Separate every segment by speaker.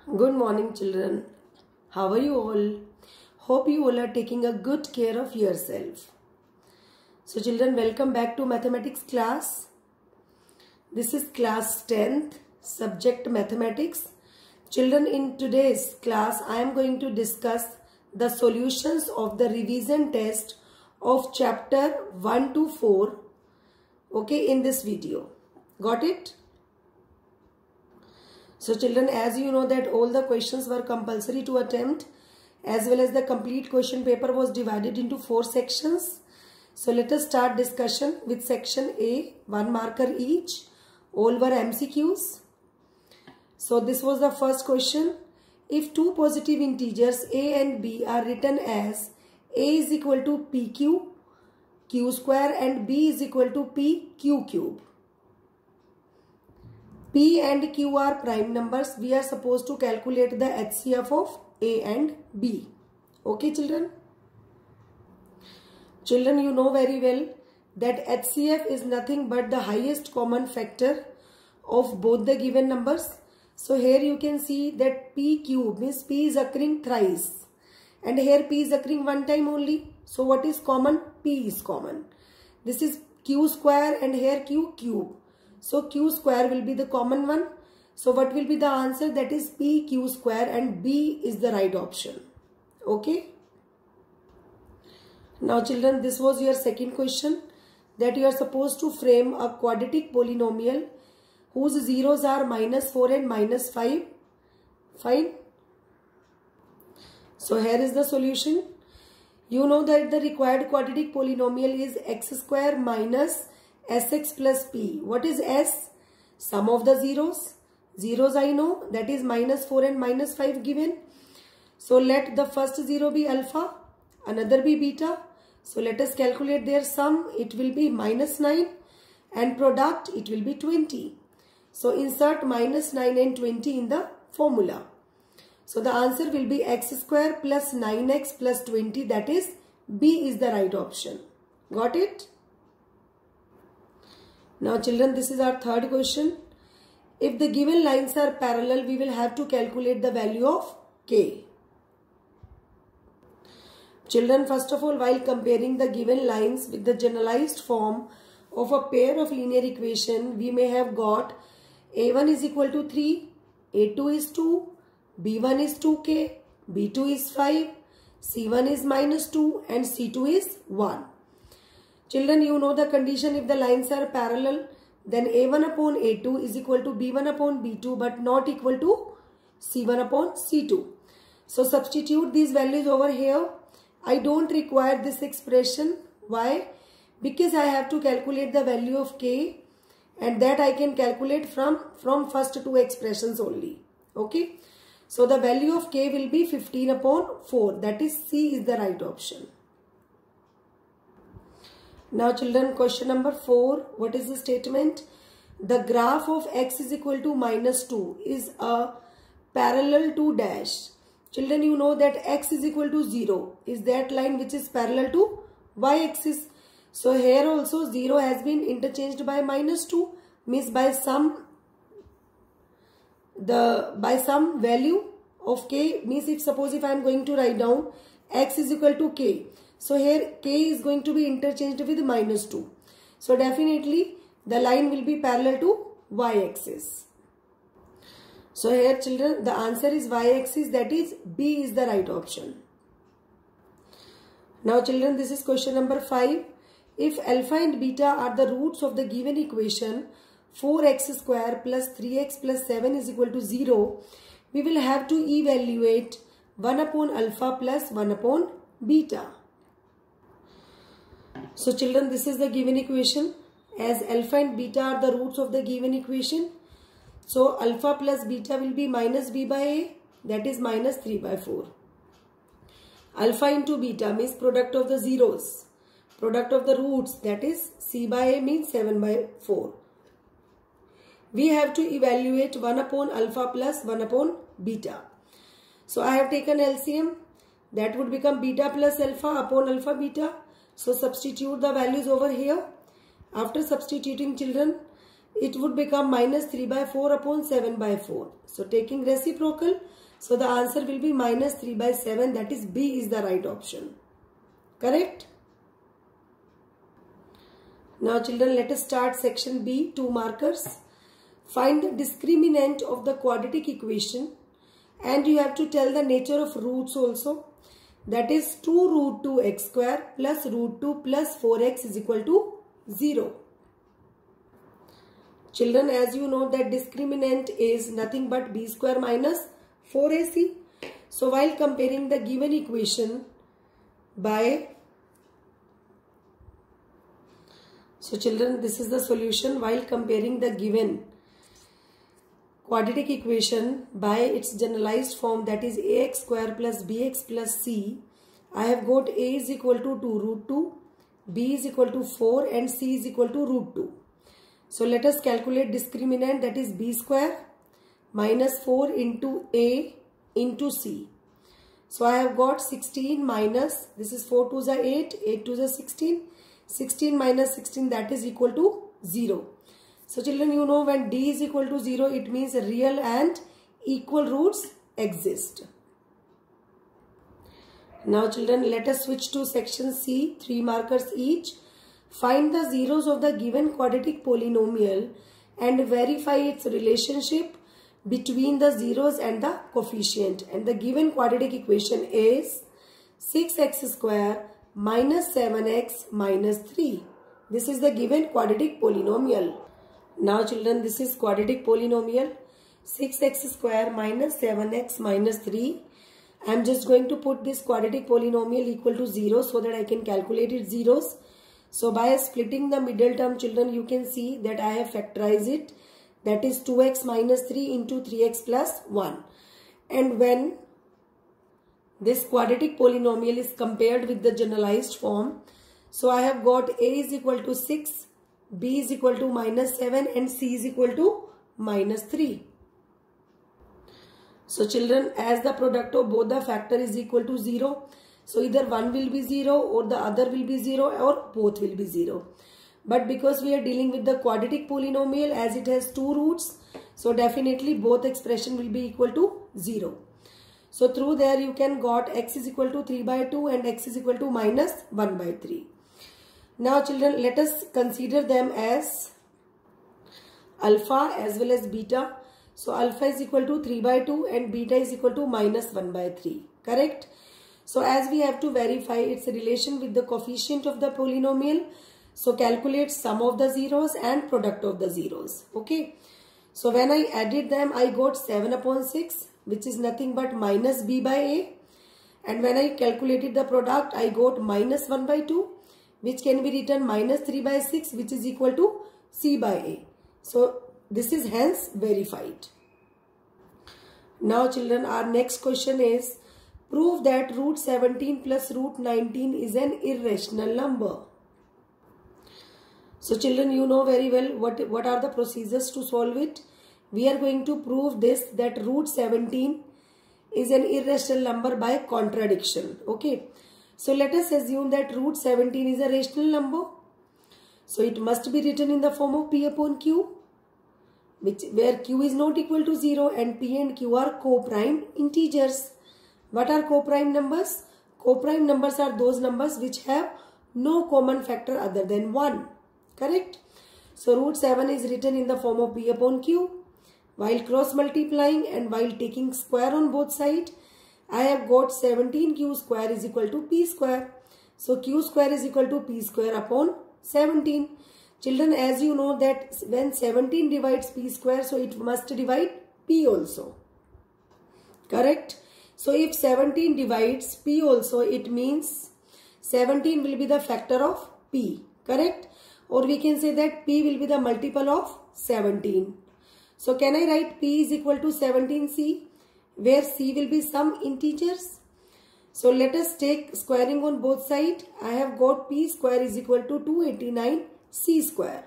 Speaker 1: Good morning, children. How are you all? Hope you all are taking a good care of yourself. So children, welcome back to mathematics class. This is class 10th, subject mathematics. Children, in today's class, I am going to discuss the solutions of the revision test of chapter 1 to 4. Okay, in this video. Got it? So children, as you know that all the questions were compulsory to attempt, as well as the complete question paper was divided into 4 sections. So let us start discussion with section A, 1 marker each. All were MCQs. So this was the first question. If two positive integers A and B are written as A is equal to PQ, Q square, and B is equal to PQ cube. P and Q are prime numbers. We are supposed to calculate the HCF of A and B. Okay, children? Children, you know very well that HCF is nothing but the highest common factor of both the given numbers. So here you can see that P cube means P is occurring thrice. And here P is occurring one time only. So what is common? P is common. This is Q square and here Q cube. So Q square will be the common one. So what will be the answer? That is PQ square, and B is the right option. Okay. Now children, this was your second question, that you are supposed to frame a quadratic polynomial whose zeros are -4 and -5. Fine. So here is the solution. You know that the required quadratic polynomial is x square minus sx plus p. What is s? Sum of the zeros. Zeros I know, that is -4 and -5 given. So let the first zero be alpha, another be beta. So let us calculate their sum. It will be -9 and product it will be 20. So insert -9 and 20 in the formula. So the answer will be x square plus 9x plus 20, that is B is the right option. Got it? Now children, this is our third question. If the given lines are parallel, we will have to calculate the value of k. Children, first of all, while comparing the given lines with the generalized form of a pair of linear equation, we may have got a1 is equal to 3, a2 is 2, b1 is 2k, b2 is 5, c1 is -2 and c2 is 1. Children, you know the condition. If the lines are parallel, then a1 upon a2 is equal to b1 upon b2 but not equal to c1 upon c2. So substitute these values over here. I don't require this expression. Why? Because I have to calculate the value of k, and that I can calculate from first two expressions only. Okay. So the value of k will be 15 upon 4. That is C is the right option. Now children, question number 4. What is the statement? The graph of x is equal to -2 is a parallel to dash. Children, you know that x is equal to 0 is that line which is parallel to y-axis. So here also 0 has been interchanged by -2, means by some value of k, means if suppose if I am going to write down x is equal to k. So here k is going to be interchanged with -2. So definitely the line will be parallel to y-axis. So here children, the answer is y-axis, that is B is the right option. Now children, this is question number 5. If alpha and beta are the roots of the given equation 4x square plus 3x plus 7 is equal to 0, we will have to evaluate 1 upon alpha plus 1 upon beta. So children, this is the given equation. As alpha and beta are the roots of the given equation, so alpha plus beta will be -b by a, that is -3 by 4. Alpha into beta means product of the zeros. Product of the roots, that is c by a means 7 by 4. We have to evaluate 1 upon alpha plus 1 upon beta. So I have taken LCM. That would become beta plus alpha upon alpha beta. So substitute the values over here. After substituting children, it would become minus 3 by 4 upon 7 by 4. So taking reciprocal, so the answer will be minus 3 by 7, that is B is the right option. Correct? Now children, let us start section B, 2 markers. Find the discriminant of the quadratic equation, and you have to tell the nature of roots also. That is 2 root 2x square plus root 2 plus 4x is equal to 0. Children, as you know that discriminant is nothing but b square minus 4ac. So while comparing the given equation by, so children, this is the solution. While comparing the given quadratic equation by its generalized form, that is ax square plus bx plus c, I have got a is equal to 2 root 2, b is equal to 4 and c is equal to root 2. So let us calculate discriminant, that is b square minus 4 into a into c. So I have got 16 minus, this is 4 to the 8, 8 to the 16, 16 minus 16, that is equal to 0. So children, you know when d is equal to 0, it means real and equal roots exist. Now children, let us switch to section C, 3 markers each. Find the zeros of the given quadratic polynomial and verify its relationship between the zeros and the coefficient. And the given quadratic equation is 6x square minus 7x minus 3. This is the given quadratic polynomial. Now children, this is quadratic polynomial 6x square minus 7x minus 3. I am just going to put this quadratic polynomial equal to 0 so that I can calculate its zeros. So by splitting the middle term, children, you can see that I have factorized it. That is 2x minus 3 into 3x plus 1. And when this quadratic polynomial is compared with the generalized form, so I have got a is equal to 6, b is equal to minus 7 and c is equal to minus 3. So children, as the product of both the factor is equal to 0, so either one will be 0 or the other will be 0 or both will be 0. But because we are dealing with the quadratic polynomial, as it has 2 roots, so definitely both expression will be equal to 0. So through there you can got x is equal to 3 by 2 and x is equal to minus 1 by 3. Now children, let us consider them as alpha as well as beta. So alpha is equal to 3 by 2 and beta is equal to minus 1 by 3. Correct? So as we have to verify its relation with the coefficient of the polynomial, so calculate sum of the zeros and product of the zeros. Okay. So when I added them, I got 7 upon 6, which is nothing but minus b by a. And when I calculated the product, I got minus 1 by 2, which can be written minus 3 by 6, which is equal to c by a. So this is hence verified. Now children, our next question is, prove that root 17 plus root 19 is an irrational number. So children, you know very well what are the procedures to solve it. We are going to prove this, that root 17 is an irrational number by contradiction. Okay. So let us assume that root 17 is a rational number. So it must be written in the form of p upon q, where q is not equal to 0 and p and q are co-prime integers. What are co-prime numbers? Co-prime numbers are those numbers which have no common factor other than 1. Correct? So root 7 is written in the form of p upon q. While cross multiplying and while taking square on both sides, I have got 17q square is equal to p square. So q square is equal to p square upon 17. Children, as you know that when 17 divides p square, so it must divide p also. Correct? So if 17 divides p also, it means 17 will be the factor of p. Correct? Or we can say that p will be the multiple of 17. So can I write p is equal to 17c, where c will be some integers? So let us take squaring on both sides. I have got p square is equal to 289 c square.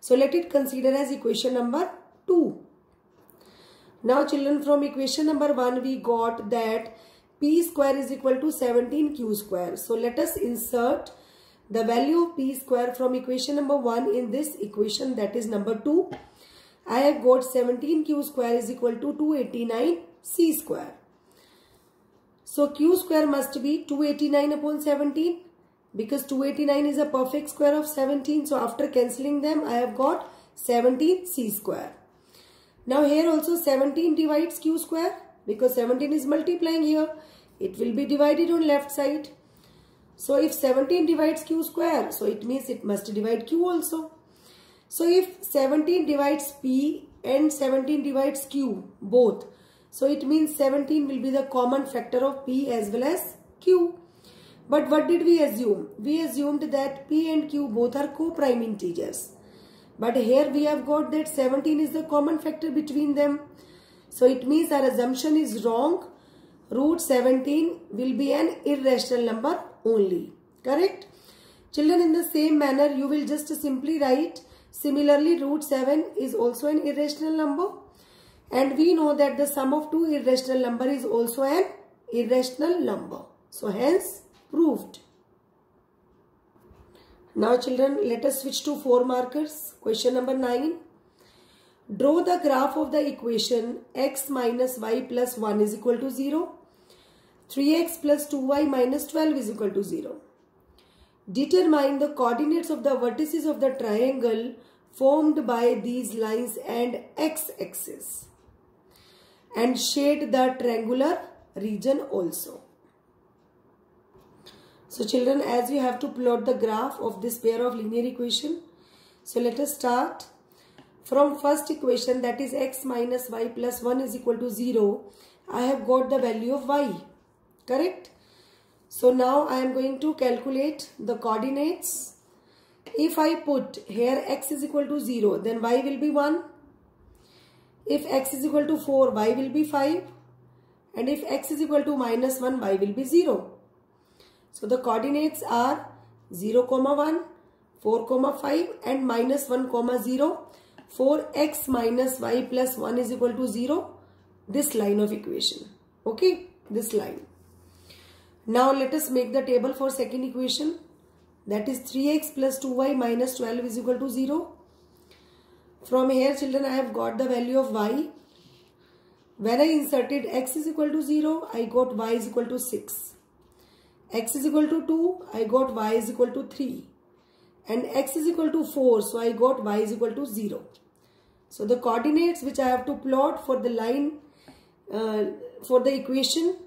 Speaker 1: So let it consider as equation number 2. Now children, from equation number 1 we got that p square is equal to 17q square. So let us insert the value of p square from equation number 1 in this equation, that is number 2. I have got 17q square is equal to 289c square. So q square must be 289 upon 17 because 289 is a perfect square of 17. So after cancelling them, I have got 17c square. Now here also 17 divides q square because 17 is multiplying here. It will be divided on left side. So if 17 divides q square, so it means it must divide q also. So if 17 divides p and 17 divides q both, so it means 17 will be the common factor of p as well as q. But what did we assume? We assumed that p and q both are co-prime integers. But here we have got that 17 is the common factor between them. So it means our assumption is wrong. Root 17 will be an irrational number only. Correct? Children, in the same manner, you will just simply write, similarly, root 7 is also an irrational number. And we know that the sum of two irrational number is also an irrational number. So hence, proved. Now children, let us switch to 4 markers. Question number 9. Draw the graph of the equation x minus y plus 1 is equal to 0. 3x plus 2y minus 12 is equal to 0. Determine the coordinates of the vertices of the triangle formed by these lines and x-axis. And shade the triangular region also. So children, as you have to plot the graph of this pair of linear equation. So let us start. From first equation, that is x minus y plus 1 is equal to 0. I have got the value of y. Correct? So now I am going to calculate the coordinates. If I put here x is equal to 0, then y will be 1. If x is equal to 4, y will be 5. And if x is equal to minus 1, y will be 0. So the coordinates are 0, 1, 4, 5 and minus 1, 0. For x minus y plus 1 is equal to 0. This line of equation. Okay, this line. Now let us make the table for second equation. That is 3x plus 2y minus 12 is equal to 0. From here children, I have got the value of y. When I inserted x is equal to 0, I got y is equal to 6. X is equal to 2, I got y is equal to 3. And x is equal to 4, so I got y is equal to 0. So the coordinates which I have to plot for the line, for the equation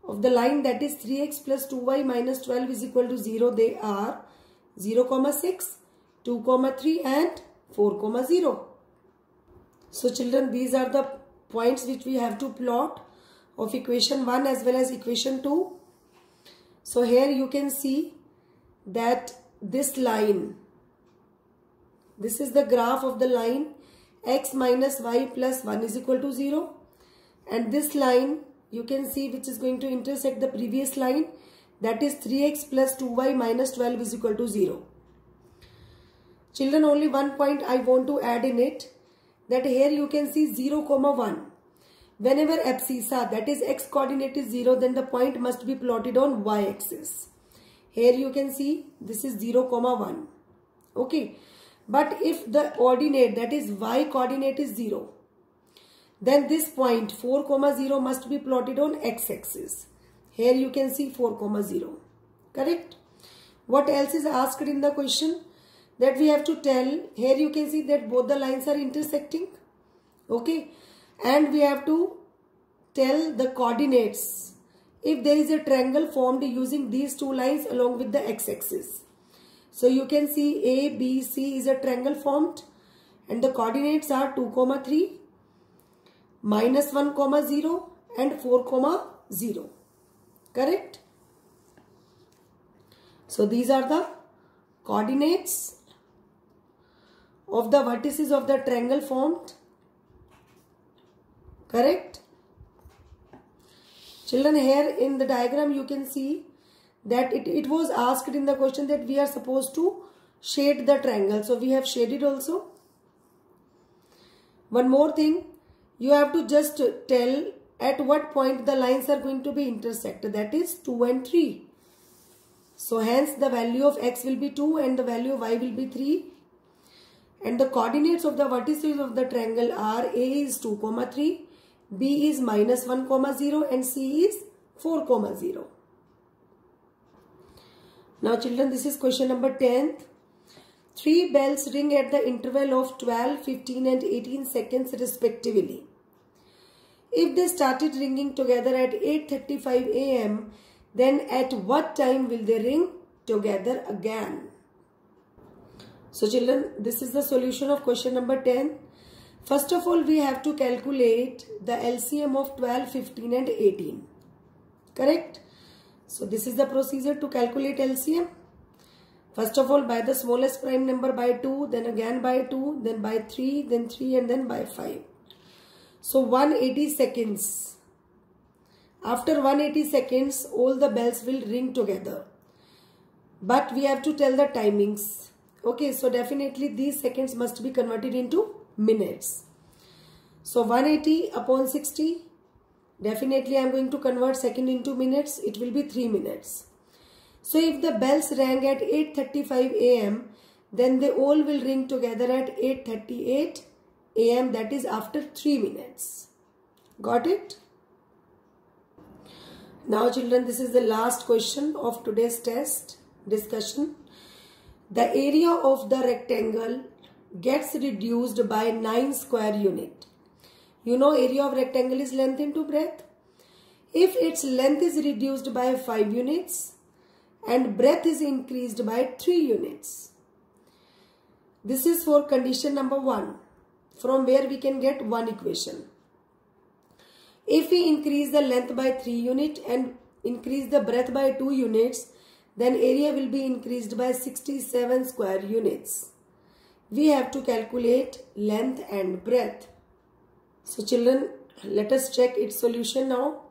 Speaker 1: of the line, that is 3x plus 2y minus 12 is equal to 0, they are 0, 6, 2, 3 and 4, 0. So children, these are the points which we have to plot of equation 1 as well as equation 2. So here you can see that this line, this is the graph of the line x minus y plus 1 is equal to 0. And this line you can see which is going to intersect the previous line, that is 3x plus 2y minus 12 is equal to 0. Children, only one point I want to add in it, that here you can see 0, 1. Whenever abscissa, that is x coordinate is 0, then the point must be plotted on y-axis. Here you can see this is 0, 1. Okay. But if the ordinate, that is y coordinate is 0, then this point 4, 0 must be plotted on x-axis. Here you can see 4, 0. Correct? What else is asked in the question? That we have to tell. Here you can see that both the lines are intersecting. Okay. And we have to tell the coordinates if there is a triangle formed using these two lines along with the x-axis. So you can see A, B, C is a triangle formed and the coordinates are 2, 3, minus 1, 0 and 4, 0. Correct? So these are the coordinates of the vertices of the triangle formed. Correct? Children, here in the diagram you can see that it was asked in the question that we are supposed to shade the triangle. So we have shaded also. One more thing, you have to just tell at what point the lines are going to be intersected. That is 2 and 3. So hence the value of x will be 2 and the value of y will be 3. And the coordinates of the vertices of the triangle are A is 2, 3, B is -1, 0 and C is 4, 0. Now children, this is question number 10th. 3 bells ring at the interval of 12, 15 and 18 seconds respectively. If they started ringing together at 8:35 am, then at what time will they ring together again? So children, this is the solution of question number 10. First of all, we have to calculate the LCM of 12, 15 and 18. Correct? So this is the procedure to calculate LCM. First of all, by the smallest prime number by 2, then again by 2, then by 3, then 3 and then by 5. So 180 seconds. After 180 seconds, all the bells will ring together. But we have to tell the timings. Okay, so definitely these seconds must be converted into minutes. So 180 upon 60. Definitely I am going to convert second into minutes. It will be 3 minutes. So if the bells rang at 8:35 am, then they all will ring together at 8:38 am, that is after 3 minutes. Got it? Now children, this is the last question of today's test discussion. The area of the rectangle gets reduced by 9 square unit. You know, area of rectangle is length into breadth. If its length is reduced by 5 units and breadth is increased by 3 units. This is for condition number 1, from where we can get one equation. If we increase the length by 3 units and increase the breadth by 2 units, then area will be increased by 67 square units. We have to calculate length and breadth. So children, let us check its solution now.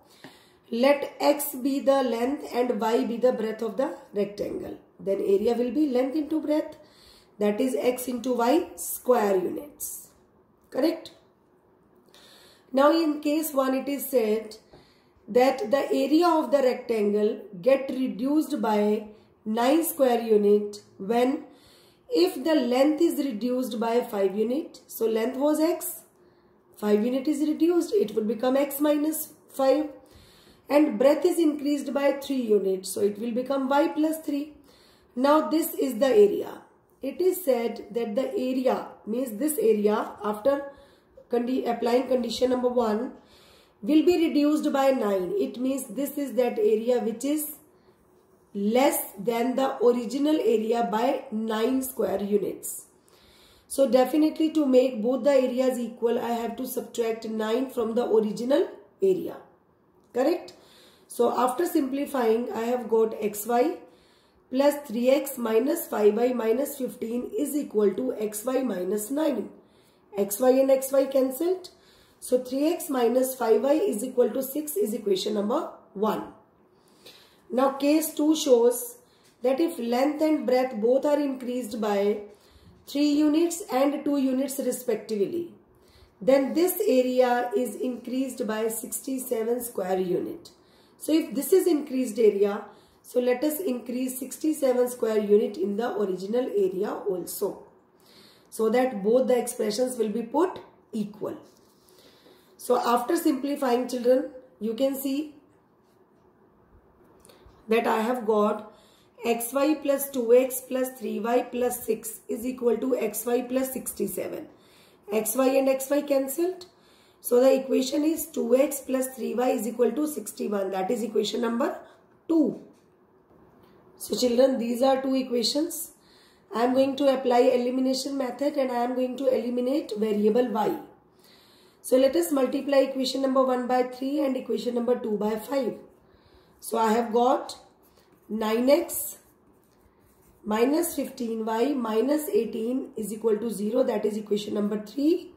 Speaker 1: Let x be the length and y be the breadth of the rectangle. Then area will be length into breadth, that is x into y square units. Correct? Now in case 1 it is said that the area of the rectangle get reduced by 9 square unit when if the length is reduced by 5 unit. So length was x, 5 unit is reduced, it will become x minus 5, and breadth is increased by 3 units, so it will become y plus 3. Now this is the area. It is said that the area means this area after applying condition number 1 will be reduced by 9. It means this is that area which is less than the original area by 9 square units. So definitely to make both the areas equal, I have to subtract 9 from the original area. Correct? So after simplifying, I have got xy plus 3x minus 5y minus 15 is equal to xy minus 9. Xy and xy cancelled. So 3x minus 5y is equal to 6 is equation number 1. Now case 2 shows that if length and breadth both are increased by 3 units and 2 units respectively, then this area is increased by 67 square unit. So if this is increased area, so let us increase 67 square unit in the original area also, so that both the expressions will be put equal. So after simplifying children, you can see that I have got xy plus 2x plus 3y plus 6 is equal to xy plus 67. Xy and xy cancelled. So the equation is 2x plus 3y is equal to 61. That is equation number 2. So children, these are 2 equations. I am going to apply elimination method and I am going to eliminate variable y. So let us multiply equation number 1 by 3 and equation number 2 by 5. So I have got 9x minus 15y minus 18 is equal to 0. That is equation number 3.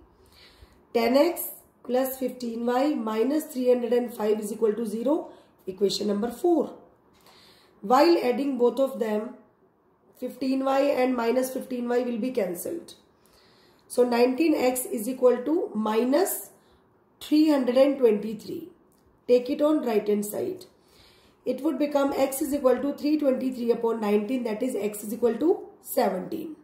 Speaker 1: 10x plus 15y minus 305 is equal to 0. Equation number 4. While adding both of them, 15y and minus 15y will be cancelled. So 19x is equal to minus 323. Take it on right hand side. it would become x is equal to 323 upon 19, that is x is equal to 17.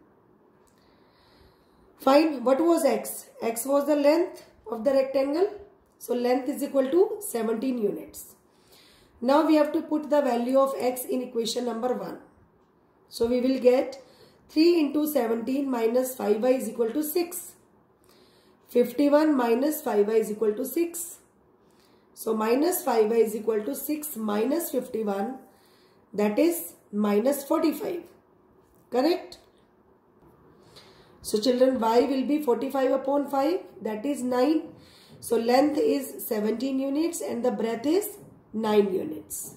Speaker 1: Fine, what was x? X was the length of the rectangle. So length is equal to 17 units. Now we have to put the value of x in equation number 1. So we will get 3 into 17 minus 5y is equal to 6. 51 minus 5y is equal to 6. So minus 5y is equal to 6 minus 51, that is minus 45. Correct? So children, y will be 45 upon 5, that is 9. So length is 17 units and the breadth is 9 units.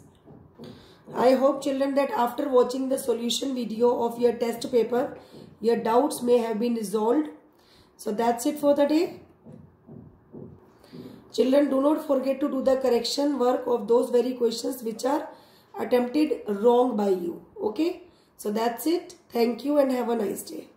Speaker 1: I hope children that after watching the solution video of your test paper, your doubts may have been resolved. So that's it for the day. Children, do not forget to do the correction work of those very questions which are attempted wrong by you. Okay. So that's it. Thank you and have a nice day.